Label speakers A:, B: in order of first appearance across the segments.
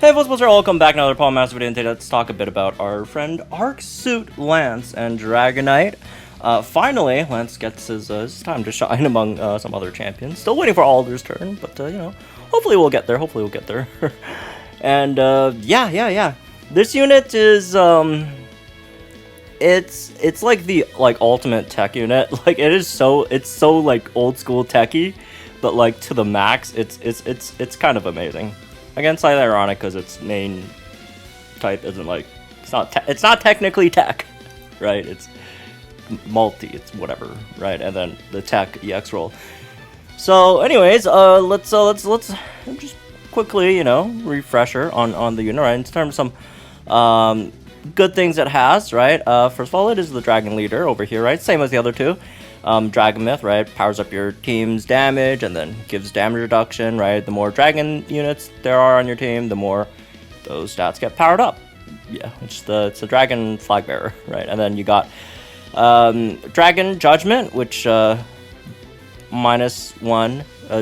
A: Hey folks, welcome back to another Paul Master video, and today let's talk a bit about our friend Arc Suit Lance and Dragonite. Finally, Lance gets his time to shine among some other champions. Still waiting for Alder's turn, but you know, hopefully we'll get there, and yeah. This unit is it's like the ultimate tech unit. Like it's so like old school techy, but like to the max. It's kind of amazing. Again, slightly ironic because its main type isn't like it's not technically tech, right? It's multi, it's whatever, right? And then the tech EX roll. So, anyways, let's just quickly, you know, refresher on the unit, right? In terms of some good things it has, right? First of all, it is the Dragon Leader over here, right? Same as the other two. Dragon Myth, right, powers up your team's damage and then gives damage reduction, right? The more dragon units there are on your team, the more those stats get powered up. Yeah, it's the dragon flag bearer, right? And then you got Dragon Judgment, which -1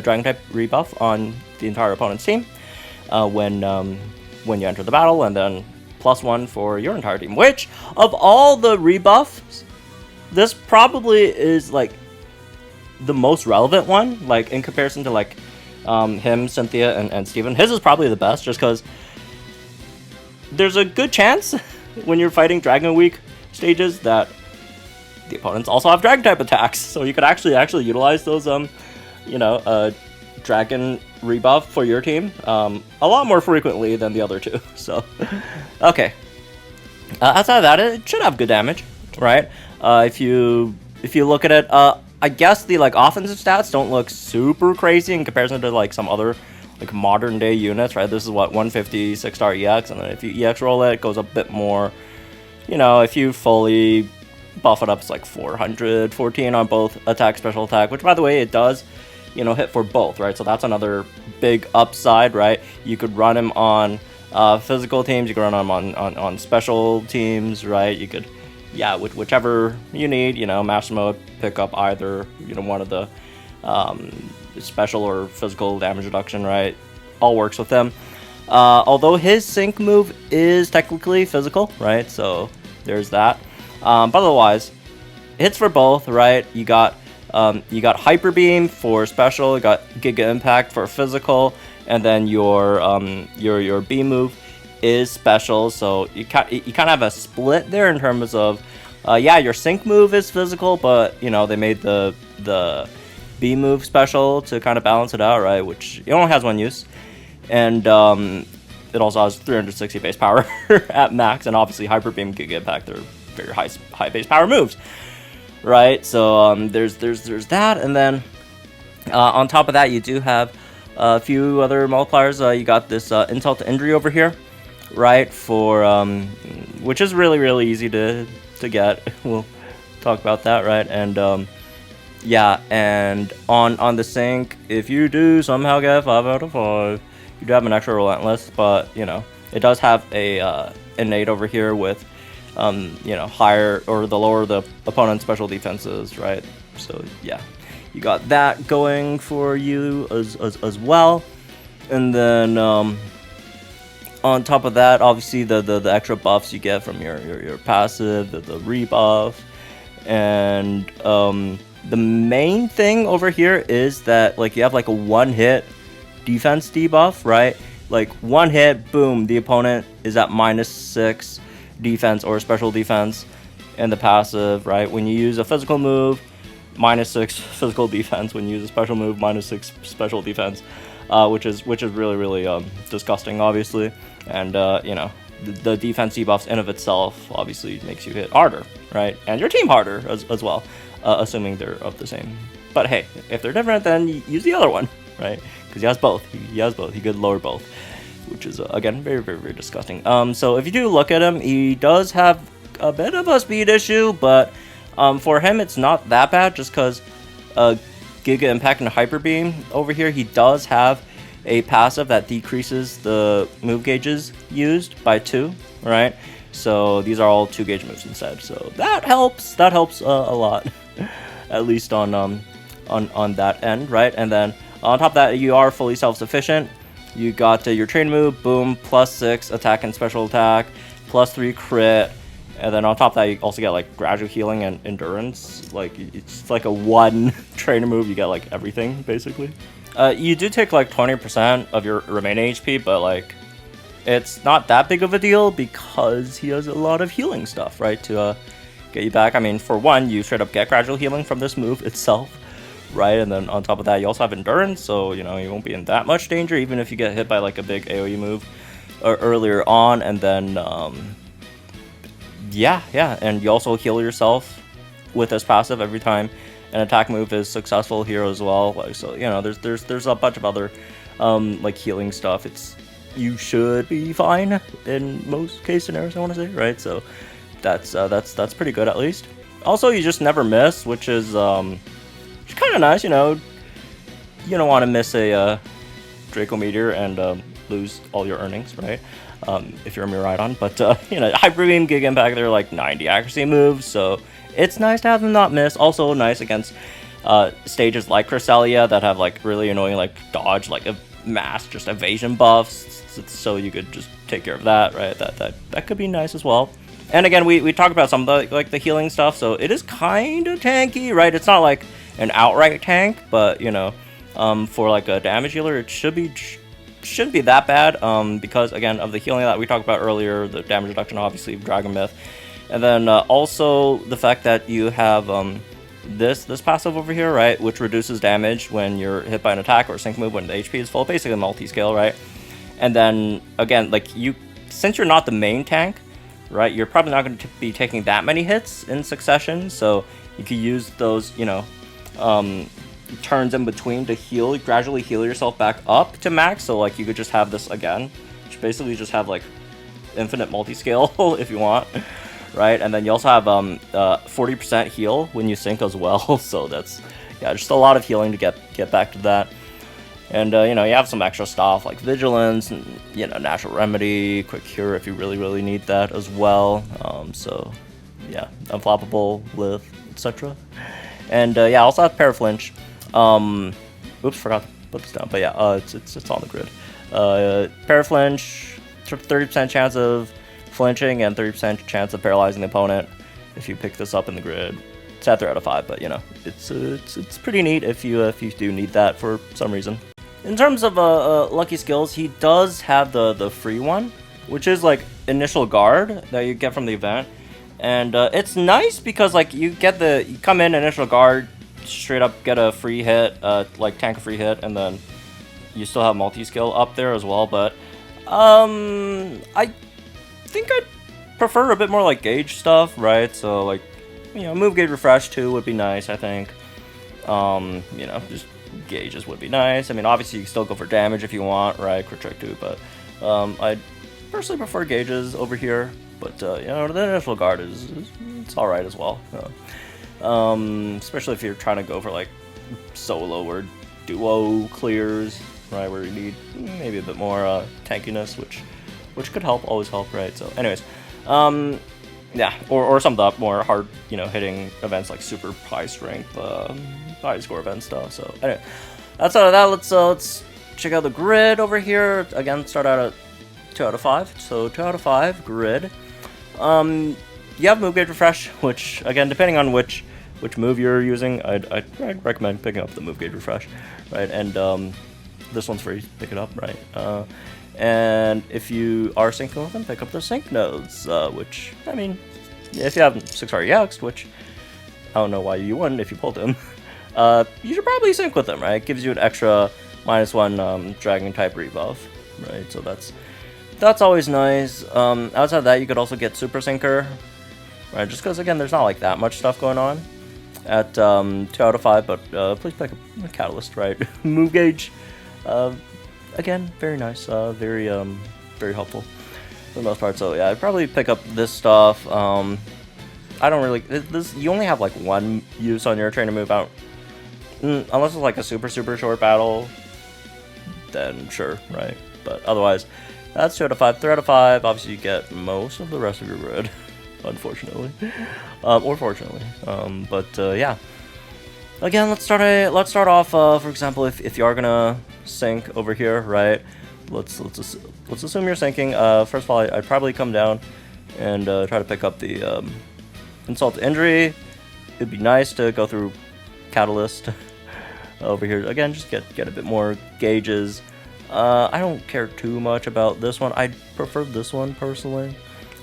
A: dragon type rebuff on the entire opponent's team when you enter the battle, and then +1 for your entire team. Which of all the rebuffs, this probably is like the most relevant one, like in comparison to like him, Cynthia, and Steven. His is probably the best just because there's a good chance when you're fighting Dragon Week stages that the opponents also have Dragon type attacks, so you could actually utilize those Dragon rebuff for your team a lot more frequently than the other two. So okay, outside of that, it should have good damage, right? If you look at it, I guess the like offensive stats don't look super crazy in comparison to like some other like modern day units, right? This is what 150 6-star EX, and then if you EX roll it, it goes a bit more. You know, if you fully buff it up, it's like 414 on both attack, special attack, which by the way it does, you know, hit for both, right? So that's another big upside, right? You could run him on physical teams, you could run him on special teams, right? You could, yeah, whichever you need, you know, master mode, pick up either, you know, one of the special or physical damage reduction, right? All works with him. Although his sync move is technically physical, right? So there's that. But otherwise, hits for both, right? You got Hyper Beam for special, you got Giga Impact for physical, and then your B move is special. So you kind of have a split there in terms of yeah, your sync move is physical, but you know, they made the B move special to kind of balance it out, right? Which it only has one use, and it also has 360 base power at max, and obviously Hyper Beam, Giga Impact, they're very high base power moves, right? So there's that, and then on top of that, you do have a few other multipliers. You got this insult to injury over here, right? For which is really easy to get. We'll talk about that, right? And yeah, and on the sync, if you do somehow get 5 out of 5, you do have an extra relentless, but you know, it does have a innate over here with you know, higher or the lower the opponent's special defenses, right? So yeah, you got that going for you as well. And then on top of that, obviously the extra buffs you get from your passive, the rebuff, and the main thing over here is that like you have like a one-hit defense debuff, right? Like one hit, boom, the opponent is at -6 defense or special defense, and the passive, right? When you use a physical move, -6 physical defense. When you use a special move, -6 special defense, which is really disgusting, obviously. And you know, the defense debuffs in of itself obviously makes you hit harder, right? And your team harder as well, assuming they're of the same. But hey, if they're different, then use the other one, right? Because he has both. He has both. He could lower both, which is again very disgusting. So if you do look at him, he does have a bit of a speed issue, but for him it's not that bad, just because Giga Impact and Hyper Beam over here, he does have a passive that decreases the move gauges used by 2, right? So these are all 2 gauge moves instead, so that helps a lot, at least on that end, right? And then on top of that, you are fully self-sufficient. you got your train move, boom, +6 attack and special attack, +3 crit, and then on top of that you also get like gradual healing and endurance. Like it's like a one trainer move, you get like everything basically. You do take like 20% of your remaining HP, but like it's not that big of a deal because he has a lot of healing stuff, right, to get you back. I mean, for one, you straight up get gradual healing from this move itself, right? And then on top of that, you also have endurance, so you know you won't be in that much danger, even if you get hit by like a big AoE move earlier on. And then yeah, and you also heal yourself with this passive every time an attack move is successful here as well. Like, so you know, there's a bunch of other like healing stuff. You should be fine in most case scenarios, I want to say, right? So that's pretty good at least. Also, you just never miss, which is kind of nice, you know. You don't want to miss a Draco Meteor and lose all your earnings, right? If you're a Miraidon, but you know, Hyper Beam, Giga Impact, they're like 90 accuracy moves, so it's nice to have them not miss. Also nice against stages like Cresselia that have like really annoying like dodge, like a mass just evasion buffs, so you could just take care of that, right? That could be nice as well. And again, we talked about some of the like the healing stuff, so it is kind of tanky, right? It's not like an outright tank, but you know, for like a damage healer, it shouldn't be that bad, because again of the healing that we talked about earlier, the damage reduction obviously of Dragon Myth, and then also the fact that you have this passive over here, right, which reduces damage when you're hit by an attack or a sync move when the HP is full, basically multi-scale, right? And then again, like since you're not the main tank, right, you're probably not going to be taking that many hits in succession, so you could use those, you know, turns in between to gradually heal yourself back up to max. So like you could just have this again, which basically just have like infinite multi-scale if you want, right? And then you also have 40% heal when you sync as well, so that's, yeah, just a lot of healing to get back to that. And you know, you have some extra stuff like Vigilance and, you know, Natural Remedy, Quick Cure if you really need that as well. So yeah, Unflappable, Lift, etc. And yeah, I also have Paraflinch. Oops, forgot to put this down, but yeah, it's on the grid. Paraflinch, 30% chance of flinching and 30% chance of paralyzing the opponent if you pick this up in the grid. It's at 3 out of 5, but you know, it's pretty neat if you do need that for some reason. In terms of lucky skills, he does have the free one, which is like Initial Guard that you get from the event, and it's nice because like you come in Initial Guard, straight up get a free hit, like tank a free hit, and then you still have multi-skill up there as well. But I think I'd prefer a bit more like gauge stuff, right? So like, you know, move gauge refresh too would be nice, I think. You know, just gauges would be nice. I mean, obviously you can still go for damage if you want, right? Crit check too, but I'd personally prefer gauges over here. But you know, the Initial Guard it's all right as well. Especially if you're trying to go for like solo or duo clears, right, where you need maybe a bit more tankiness, which could always help, right? So anyways, yeah, or some of the more hard, you know, hitting events like super high strength, high score event stuff. So anyway, outside of that, let's check out the grid over here. Again, start out at 2 out of 5. So 2 out of 5 grid. You have move gauge refresh, which again, depending on which move you're using, I'd recommend picking up the move gauge refresh, right? And this one's free, pick it up, right? And if you are syncing with them, pick up the sync nodes, which, I mean, if you have 6 EX, which I don't know why you wouldn't if you pulled them, you should probably sync with them, right? It gives you an extra -1 dragon type rebuff, right? So that's always nice. Outside of that, you could also get Super Syncer, right? Just because, again, there's not like that much stuff going on at 2 out of 5, but please pick up a Catalyst, right? Move gauge, again, very nice, very helpful for the most part. So yeah, I'd probably pick up this stuff. I don't really, you only have like one use on your trainer move out, unless it's like a super short battle, then sure, right? But otherwise, that's 2 out of 5. 3 out of 5, obviously you get most of the rest of your grid, unfortunately, or fortunately. But yeah, again, let's start off. For example, if you are gonna sync over here, right? let's assume you're sinking. First of all, I'd probably come down and try to pick up the insult to injury. It'd be nice to go through Catalyst over here again. Just get a bit more gauges. I don't care too much about this one. I prefer this one personally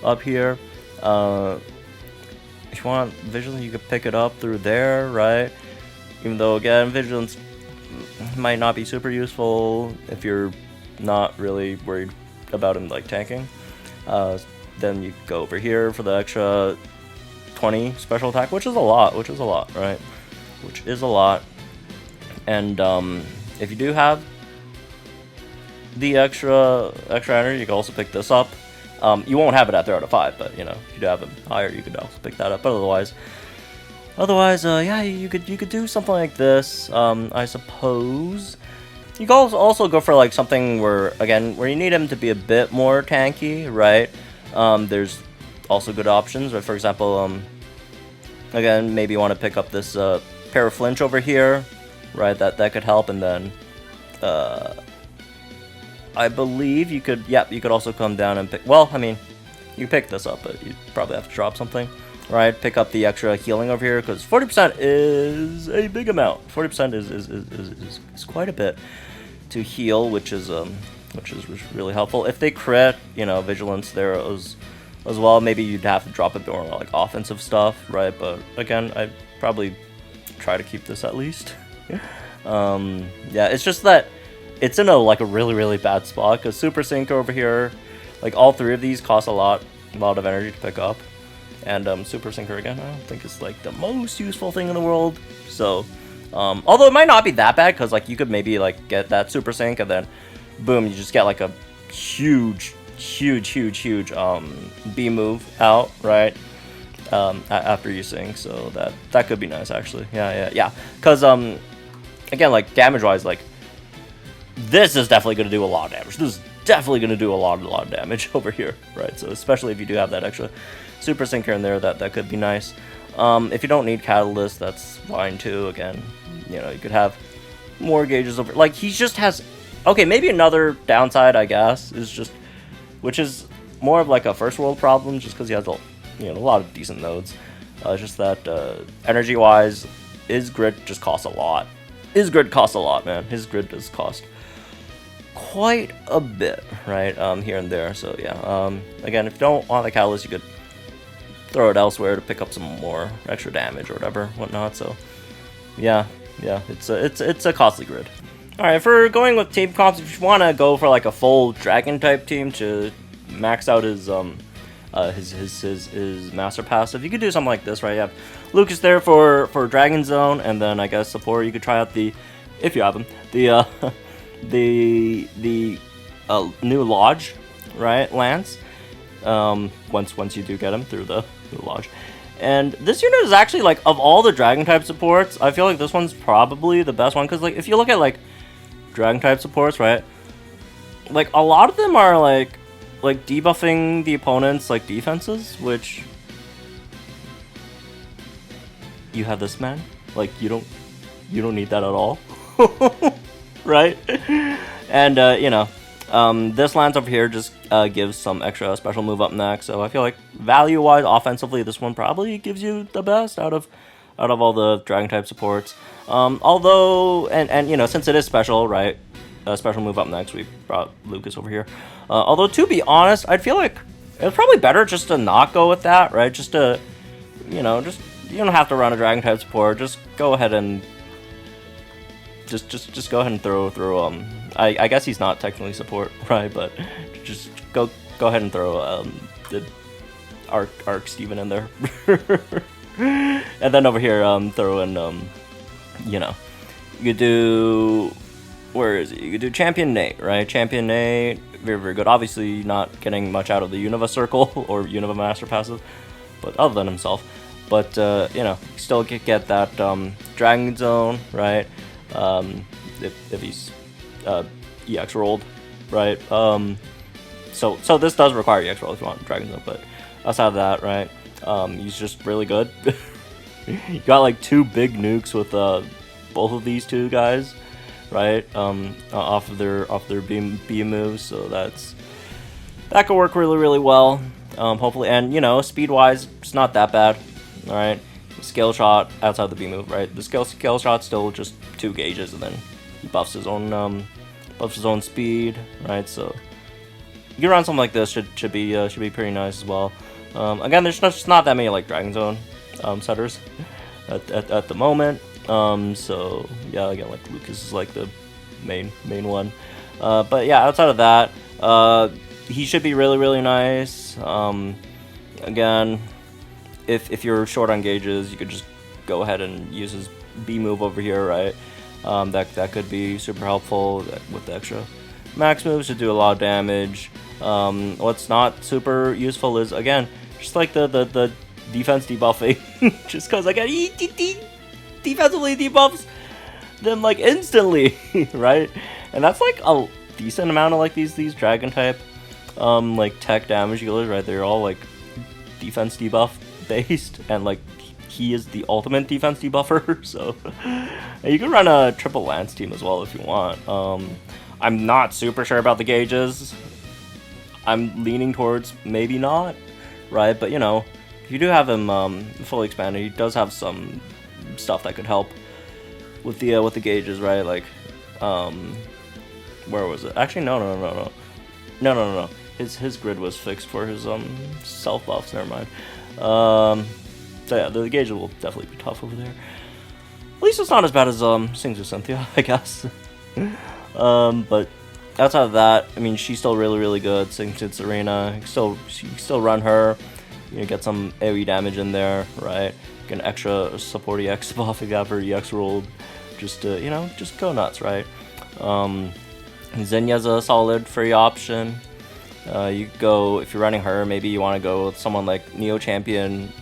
A: up here. If you want Vigilance, you could pick it up through there, right? Even though, again, Vigilance might not be super useful if you're not really worried about him, like, tanking. Then you go over here for the extra 20 special attack, which is a lot, right? Which is a lot. And if you do have the extra energy, you can also pick this up. You won't have it at 3 out of 5, but you know, if you do have it higher, you could also pick that up. But otherwise, yeah, you could do something like this. I suppose you could also go for like something where you need him to be a bit more tanky, right? There's also good options, right? For example, again, maybe you want to pick up this pair of flinch over here, right? That could help, and then I believe you could also come down and pick, well, I mean, you pick this up, but you probably have to drop something, right? Pick up the extra healing over here, because 40% is a big amount. 40% is quite a bit to heal, which is really helpful. If they crit, you know, Vigilance there as well, maybe you'd have to drop a bit more like offensive stuff, right? But again, I'd probably try to keep this at least. Yeah, it's just that it's in a really bad spot, because Super Sync over here, like all 3 of these cost a lot of energy to pick up, and Super Syncer again, I don't think it's like the most useful thing in the world. So although it might not be that bad, because like you could maybe like get that Super Sync and then boom, you just get like a huge B move out, right? After you sync, so that could be nice actually. Yeah, because again, like damage wise, like this is definitely going to do a lot of damage. This is definitely going to do a lot of damage over here, right? So especially if you do have that extra Super Sync here and there, that could be nice. If you don't need Catalyst, that's fine too. Again, you know, you could have more gauges over, like he just has, okay, maybe another downside, I guess, is just, which is more of like a first world problem, just because he has a lot of decent nodes. It's just that energy wise, his grid just costs a lot. His grid costs a lot, man. His grid does cost quite a bit, right? Here and there. So yeah. Again, if you don't want the Catalyst, you could throw it elsewhere to pick up some more extra damage or whatnot. So yeah, it's a costly grid. All right, for going with team comps, if you want to go for like a full dragon type team to max out his master passive, you could do something like this, right? You have Lucas there for Dragon Zone, and then I guess support. You could try out if you have him, the new Lodge, right? Lance. Once you do get him through the Lodge. And this unit is actually, like, of all the Dragon type supports, I feel like this one's probably the best one, because like if you look at like Dragon type supports, right? Like a lot of them are like debuffing the opponent's like defenses, which you have this, man. Like you don't need that at all. Right? And you know, this Lance over here just gives some extra special move up next, so I feel like value wise offensively this one probably gives you the best out of all the Dragon type supports. Although and you know, since it is special, right? Special move up next, we brought Lucas over here. Although to be honest, I'd feel like it's probably better just to not go with that, right? Just to, you know, you don't have to run a Dragon type support. Just go ahead and just go ahead and throw I guess he's not technically support, right? But just go ahead and throw the Arc Steven in there. And then over here throw in you know, you could do, where is it? You could do Champion Nate, right? Champion Nate, very good. Obviously not getting much out of the Unova Circle or Unova Master passive, but other than himself. But you know, still get that Dragon Zone, right? If he's EX rolled, right? So this does require EX roll if you want Dragon Zone, but outside of that, right? He's just really good. You got like 2 big nukes with both of these 2 guys, right? Off of their B moves, so that could work really well. Hopefully, and you know, speed wise, it's not that bad. All right, scale shot outside the B move, right? The scale shot's still just 2 gauges, and then he buffs his own speed, right? So you can run something like this. Should be pretty nice as well. Again, there's just not that many like Dragon Zone setters at the moment. So yeah, again, like Lucas is like the main one. But yeah, outside of that, he should be really nice. Again, if you're short on gauges, you could just go ahead and use his B move over here, right? That could be super helpful with the extra max moves to do a lot of damage. What's not super useful is, again, just like the defense debuffing, just because again he defensively debuffs them like instantly, right? And that's like a decent amount of like these dragon type like tech damage dealers, right? They're all like defense debuff based, and like he is the ultimate defense debuffer. So you can run a triple lance team as well if you want. I'm not super sure about the gauges. I'm leaning towards maybe not, right? But you know, if you do have him fully expanded, he does have some stuff that could help with the gauges, right? Like, where was it? Actually, no. His grid was fixed for his self buffs. Never mind. So yeah, the gauges will definitely be tough over there. At least it's not as bad as Sings with Cynthia, I guess. But outside of that, I mean, she's still really good. Sings with Serena, you can still run her. You know, get some AoE damage in there, right? Get an extra support EX buff if you have her EX rolled. Just to, you know, just go nuts, right? Zenya's a solid free option. You could go, if you're running her, maybe you want to go with someone like Neo Champion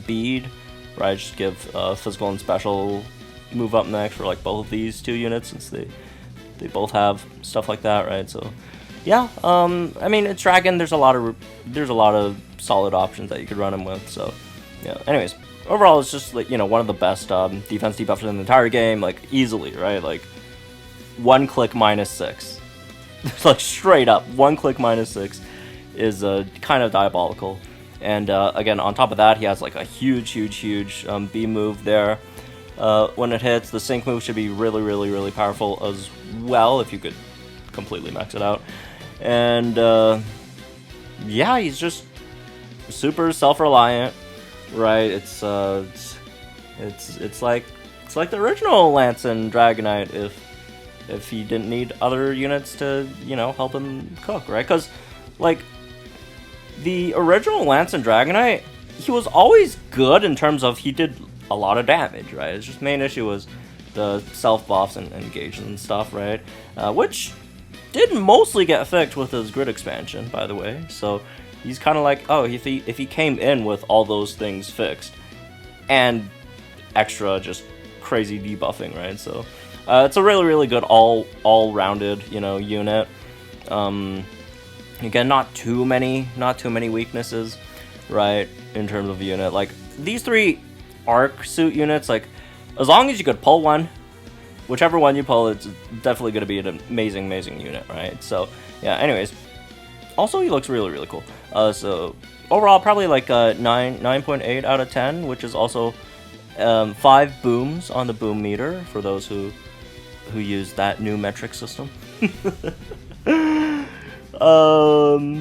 A: Bead, right? Just give physical and special move up next for like both of these 2 units, since they both have stuff like that, right? So yeah, I mean, it's Dragon. There's a lot of solid options that you could run him with. So yeah. Anyways, overall, it's just like, you know, one of the best defense debuffers in the entire game, like easily, right? Like 1 click -6. Like straight up 1 click -6 is kind of diabolical. And again, on top of that, he has like a huge B move there. When it hits, the sync move should be really powerful as well, if you could completely max it out. And yeah, he's just super self-reliant, right? It's like the original Lance and Dragonite if he didn't need other units to, you know, help him cook, right? Because like the original Lance and Dragonite, he was always good in terms of he did a lot of damage, right? His just main issue was the self buffs and gauges and stuff, right? Which did mostly get fixed with his grid expansion, by the way. So he's kind of like, oh, if he came in with all those things fixed and extra just crazy debuffing, right? So it's a really good all-rounded, you know, unit. Again, not too many weaknesses, right? In terms of unit, like these 3 arc suit units, like as long as you could pull one, whichever one you pull, it's definitely going to be an amazing unit, right? So yeah. Anyways, also he looks really cool. So overall, probably like a 9.8 out of 10, which is also 5 booms on the boom meter for those who use that new metric system.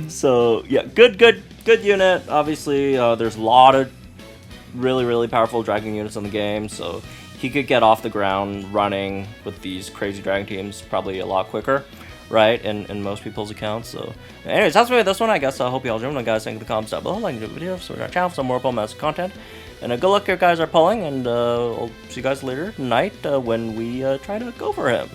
A: So yeah, good unit. Obviously, there's a lot of really powerful dragon units in the game, so he could get off the ground running with these crazy dragon teams probably a lot quicker, right? In most people's accounts. So anyways, that's it. This one, I guess. I hope you all enjoyed it, guys. Think in the comments down below, like the video, subscribe to our channel for some more Pokemon content. And good luck, you guys are pulling, and I'll see you guys later tonight when we try to go for him.